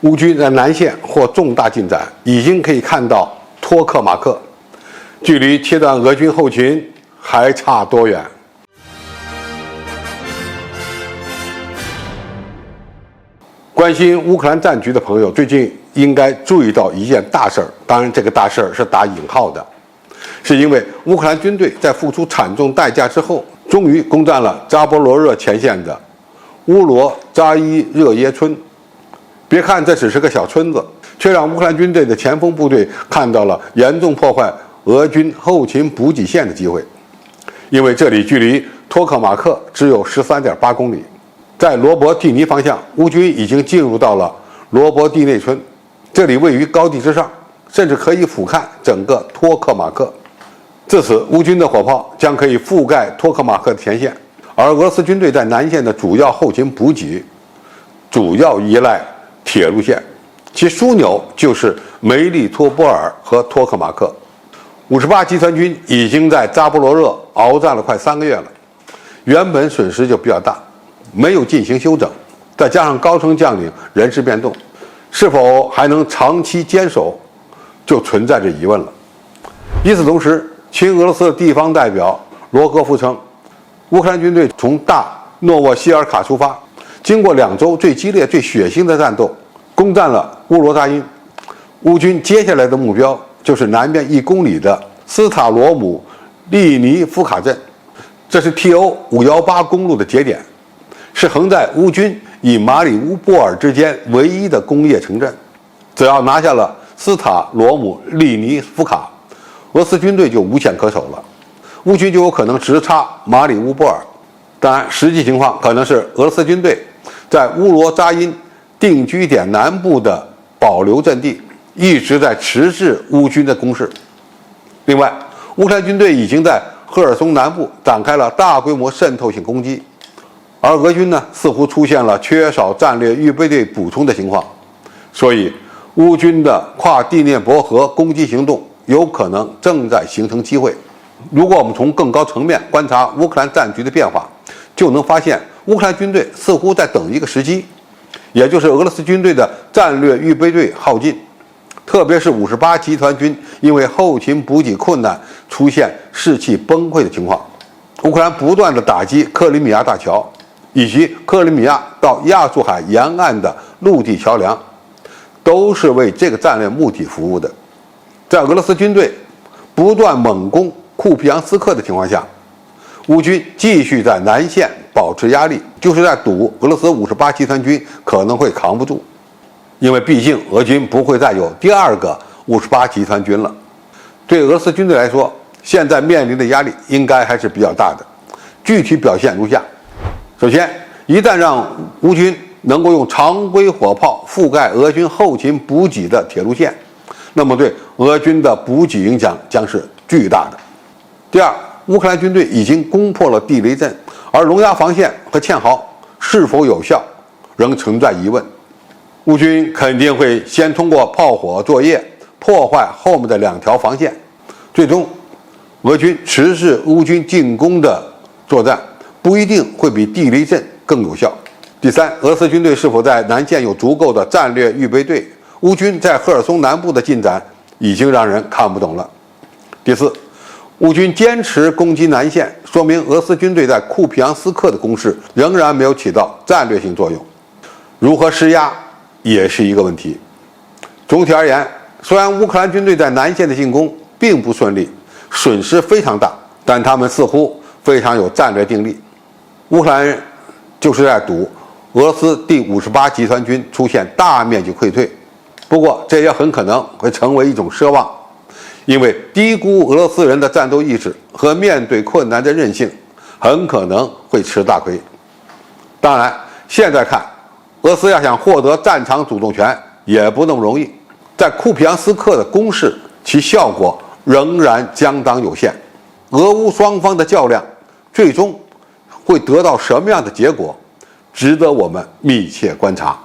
乌军在南线获重大进展，已经可以看到托克马克，距离切断俄军后勤还差多远？关心乌克兰战局的朋友，最近应该注意到一件大事儿，当然这个大事儿是打引号的，是因为乌克兰军队在付出惨重代价之后，终于攻占了扎波罗热前线的乌罗扎伊热耶村。别看这只是个小村子，却让乌克兰军队的前锋部队看到了严重破坏俄军后勤补给线的机会。因为这里距离托克马克只有13.8公里，在罗伯蒂尼方向，乌军已经进入到了罗伯蒂内村，这里位于高地之上，甚至可以俯瞰整个托克马克。自此，乌军的火炮将可以覆盖托克马克的前线，而俄罗斯军队在南线的主要后勤补给主要依赖铁路线，其枢纽就是梅利托波尔和托克马克。58集团军已经在扎波罗热鏖战了快3个月了，原本损失就比较大，没有进行休整，再加上高层将领人事变动，是否还能长期坚守，就存在着疑问了。与此同时，亲俄罗斯的地方代表罗戈夫称，乌克兰军队从大诺沃西尔卡出发，经过2周最激烈、最血腥的战斗，攻占了乌罗扎因。乌军接下来的目标就是南边1公里的斯塔罗姆利尼夫卡镇，这是 TO518公路的节点，是横在乌军与马里乌波尔之间唯一的工业城镇。只要拿下了斯塔罗姆利尼夫卡，俄罗斯军队就无险可守了，乌军就有可能直插马里乌波尔。当然，实际情况可能是俄罗斯军队在乌罗扎因定居点南部的保留阵地一直在迟滞乌军的攻势。另外，乌克兰军队已经在赫尔松南部展开了大规模渗透性攻击，而俄军呢，似乎出现了缺少战略预备队补充的情况，所以乌军的跨第聂伯河攻击行动有可能正在形成机会。如果我们从更高层面观察乌克兰战局的变化，就能发现乌克兰军队似乎在等一个时机，也就是俄罗斯军队的战略预备队耗尽，特别是58集团军因为后勤补给困难出现士气崩溃的情况。乌克兰不断的打击克里米亚大桥以及克里米亚到亚速海沿岸的陆地桥梁，都是为这个战略目的服务的。在俄罗斯军队不断猛攻库皮扬斯克的情况下，乌军继续在南线保持压力，就是在赌俄罗斯58集团军可能会扛不住，因为毕竟俄军不会再有第2个58集团军了。对俄罗斯军队来说，现在面临的压力应该还是比较大的。具体表现如下：首先，一旦让乌军能够用常规火炮覆盖俄军后勤补给的铁路线，那么对俄军的补给影响将是巨大的。第二，乌克兰军队已经攻破了地雷阵，而龙牙防线和堑壕是否有效，仍存在疑问。乌军肯定会先通过炮火作业破坏后面的2条防线，最终俄军迟滞乌军进攻的作战不一定会比地雷阵更有效。第三，俄罗斯军队是否在南线有足够的战略预备队？乌军在赫尔松南部的进展已经让人看不懂了。第四，乌军坚持攻击南线，说明俄罗斯军队在库皮扬斯克的攻势仍然没有起到战略性作用，如何施压也是一个问题。总体而言，虽然乌克兰军队在南线的进攻并不顺利，损失非常大，但他们似乎非常有战略定力。乌克兰人就是在赌俄罗斯第58集团军出现大面积溃退，不过这也很可能会成为一种奢望，因为低估俄罗斯人的战斗意志和面对困难的韧性很可能会吃大亏。当然，现在看，俄罗斯要想获得战场主动权也不那么容易，在库皮扬斯克的攻势其效果仍然相当有限。俄乌双方的较量最终会得到什么样的结果，值得我们密切观察。